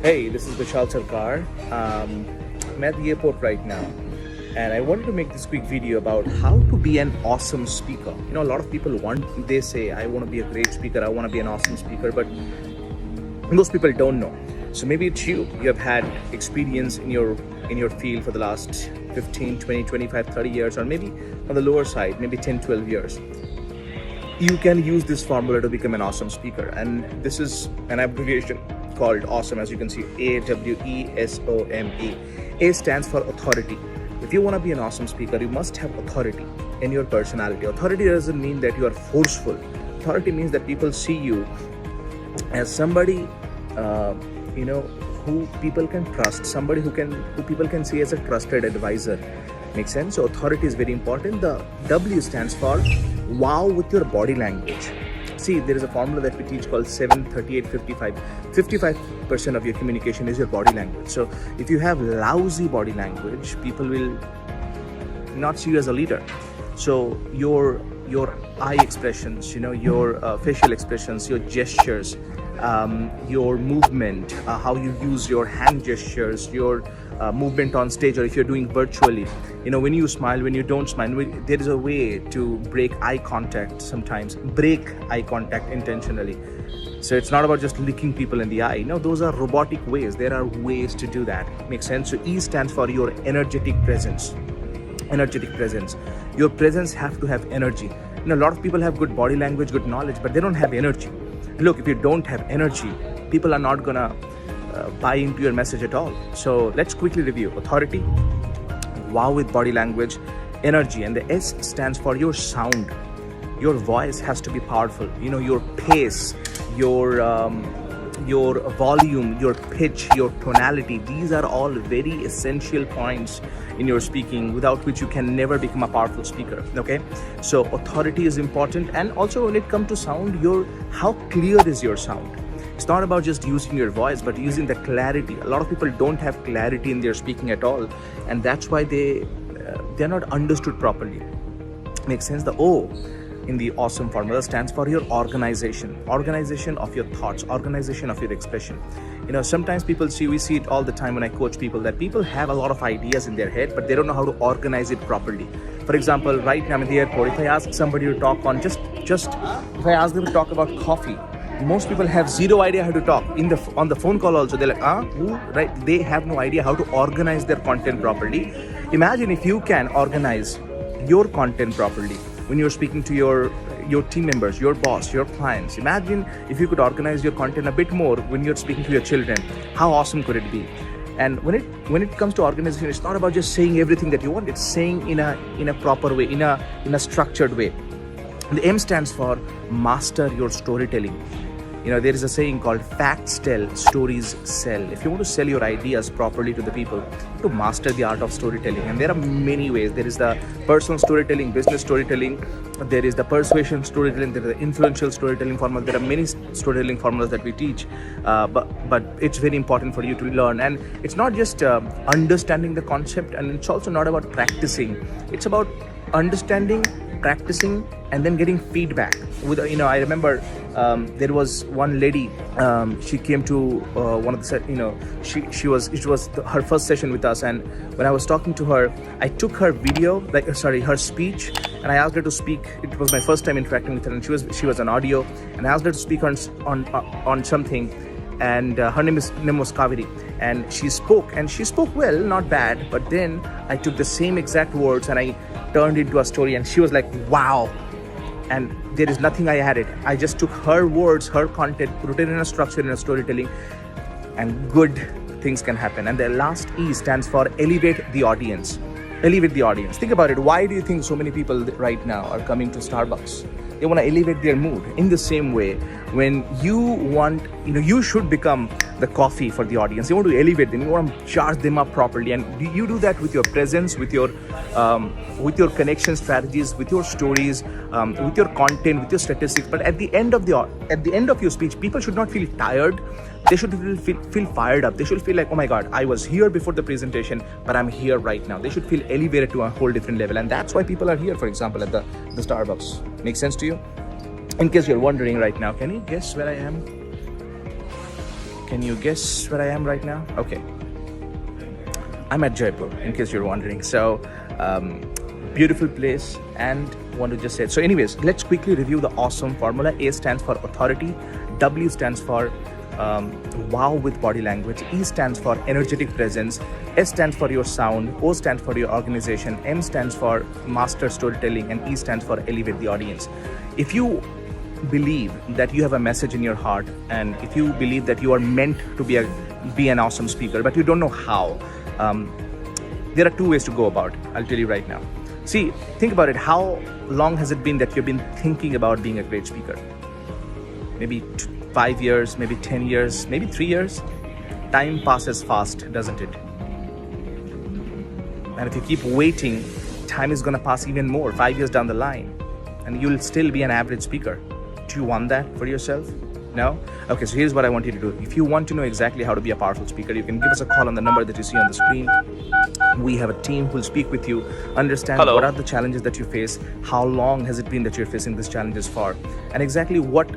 Hey, this is Bishal Sarkar. I'm at the airport right now, and I wanted to make this quick video about how to be an awesome speaker. You know, a lot of people they say, I want to be a great speaker, I want to be an awesome speaker, but most people don't know. So maybe it's you. You have had experience in your field for the last 15, 20, 25, 30 years, or maybe on the lower side, maybe 10, 12 years. You can use this formula to become an awesome speaker, and this is an abbreviation called AWESOME, as you can see, AWESOME. A stands for authority. If you want to be an awesome speaker, you must have authority in your personality. Authority doesn't mean that you are forceful. Authority means that people see you as somebody who people can trust, somebody who people can see as a trusted advisor. Makes sense? So authority is very important. The W stands for wow with your body language. See, there is a formula that we teach called 7-38-55. 55% of your communication is your body language. So if you have lousy body language, people will not see you as a leader. So your eye expressions, your facial expressions, your gestures, your movement, how you use your hand gestures, your movement on stage, or if you're doing virtually, when you smile, when you don't smile, there is a way to break eye contact sometimes, break eye contact intentionally. So it's not about just looking people in the eye. No, those are robotic ways. There are ways to do that. Makes sense? So E stands for your energetic presence. Energetic presence. Your presence have to have energy. A lot of people have good body language, good knowledge, but they don't have energy. Look, if you don't have energy, people are not gonna buy into your message at all. So let's quickly review. Authority, wow with body language, energy, and the S stands for your sound. Your voice has to be powerful. Your pace, your volume, your pitch, your tonality. These are all very essential points in your speaking, without which you can never become a powerful speaker. Okay, so authority is important, and also when it comes to sound, how clear is your sound? It's not about just using your voice, but using the clarity. A lot of people don't have clarity in their speaking at all, and that's why they're not understood properly. Makes sense? The O in the AWESOME formula stands for your organization of your thoughts, organization of your expression. Sometimes we see it all the time when I coach people, that people have a lot of ideas in their head, but they don't know how to organize it properly. For example, right now I'm in the airport. If I ask somebody to talk on if I ask them to talk about coffee, most people have zero idea how to talk. On the phone call also, they're like, who? Right? They have no idea how to organize their content properly. Imagine if you can organize your content properly when you're speaking to your team members, your boss, your clients. Imagine if you could organize your content a bit more when you're speaking to your children. How awesome could it be? And when it comes to organization, it's not about just saying everything that you want. It's saying in a proper way, in a structured way. The M stands for master your storytelling. There is a saying called facts tell, stories sell. If you want to sell your ideas properly to the people, you have to master the art of storytelling. And there are many ways. There is the personal storytelling, business storytelling. There is the persuasion storytelling. There is the influential storytelling formula. There are many storytelling formulas that we teach. But it's very important for you to learn. And it's not just understanding the concept, and it's also not about practicing. It's about understanding, practicing, and then getting feedback. I remember there was one lady. She came to one of the it was her first session with us, and when I was talking to her, I took her video, her speech, and I asked her to speak. It was my first time interacting with her, and she was on audio, and I asked her to speak on something. And her name was Kaveri, and she spoke well, not bad, but then I took the same exact words and I turned into a story, and she was like, wow. And there is nothing I added. I just took her words, her content, put it in a structure, in a storytelling, and good things can happen. And the last E stands for elevate the audience. Elevate the audience. Think about it. Why do you think so many people right now are coming to Starbucks? They want to elevate their mood. In the same way, when you should become the coffee for the audience. You want to elevate them. You want to charge them up properly, and you do that with your presence, with your connection strategies, with your stories, with your content, with your statistics. But at the end of your speech, people should not feel tired. They should feel fired up. They should feel like, oh my God, I was here before the presentation, but I'm here right now. They should feel elevated to a whole different level. And that's why people are here, for example, at the Starbucks. Makes sense to you? In case you're wondering right now, can you guess where I am? Can you guess where I am right now? Okay. I'm at Jaipur, in case you're wondering. So, beautiful place, and want to just say it. So anyways, let's quickly review the awesome formula. A stands for authority, W stands for wow with body language, E stands for energetic presence, S stands for your sound, O stands for your organization, M stands for master storytelling, and E stands for elevate the audience. If you believe that you have a message in your heart, and if you believe that you are meant to be an awesome speaker, but you don't know how, there are two ways to go about it. I'll tell you right now. See, think about it. How long has it been that you've been thinking about being a great speaker? Maybe 5 years, maybe 10 years, maybe 3 years. Time passes fast, doesn't it? And if you keep waiting, time is going to pass even more, 5 years down the line, and you'll still be an average speaker. Do you want that for yourself? No? Okay, so here's what I want you to do. If you want to know exactly how to be a powerful speaker, you can give us a call on the number that you see on the screen. We have a team who will speak with you, understand what are the challenges that you face, how long has it been that you're facing these challenges for, and exactly what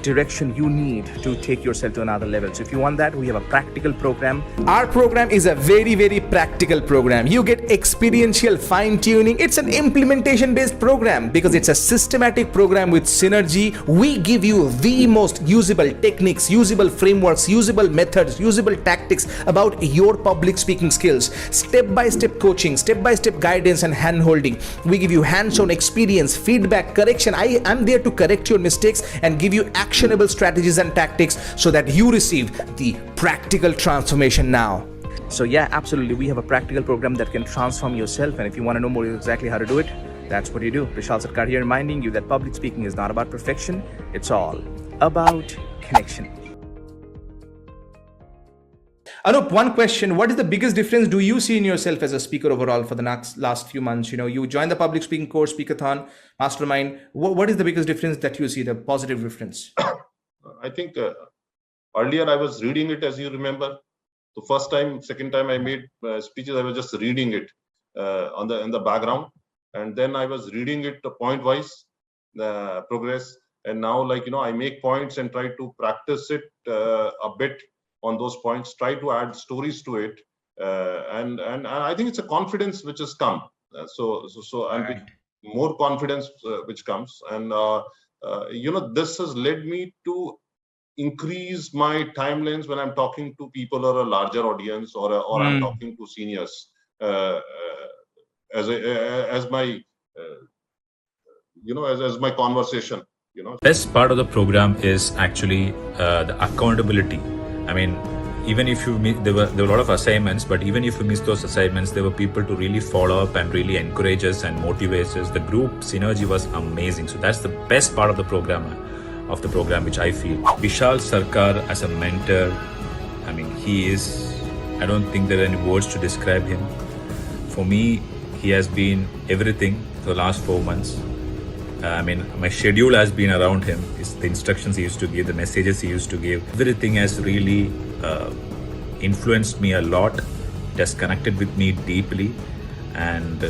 direction you need to take yourself to another level. So if you want that, we have a practical program. Our program is a very, very practical program. You get experiential fine-tuning. It's an implementation-based program because it's a systematic program with synergy. We give you the most usable techniques, usable frameworks, usable methods, usable tactics about your public speaking skills. Step-by-step coaching, step-by-step guidance and hand-holding. We give you hands-on experience, feedback, correction. I am there to correct your mistakes and give you actionable strategies and tactics so that you receive the practical transformation now. So yeah, absolutely. We have a practical program that can transform yourself. And if you want to know more exactly how to do it, that's what you do. Bishal Sarkar here, reminding you that public speaking is not about perfection. It's all about connection. Anup, one question. What is the biggest difference do you see in yourself as a speaker overall for the last few months? You know, you joined the public speaking course, Speakathon, Mastermind. What is the biggest difference that you see, the positive difference? I think earlier I was reading it, as you remember. The first time, second time I made speeches, I was just reading it in the background. And then I was reading it point-wise, progress. And now, I make points and try to practice it a bit on those points, try to add stories to it, and I think it's a confidence which has come. And more confidence which comes, and this has led me to increase my timelines when I'm talking to people or a larger audience, or I'm talking to seniors as my conversation. Best part of the program is actually the accountability. I mean, even if you miss, there were a lot of assignments, but even if you miss those assignments, there were people to really follow up and really encourage us and motivate us. The group synergy was amazing. So that's the best part of the program, which I feel. Bishal Sarkar as a mentor, I mean, I don't think there are any words to describe him. For me, he has been everything for the last 4 months. I mean, my schedule has been around him. It's the instructions he used to give, the messages he used to give. Everything has really influenced me a lot. It has connected with me deeply. And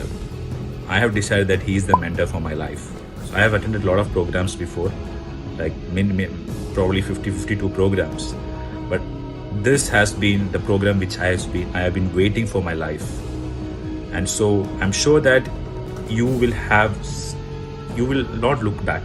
I have decided that he is the mentor for my life. So I have attended a lot of programs before, like probably 52 programs. But this has been the program which I have been waiting for my life. And so I'm sure that you will not look back.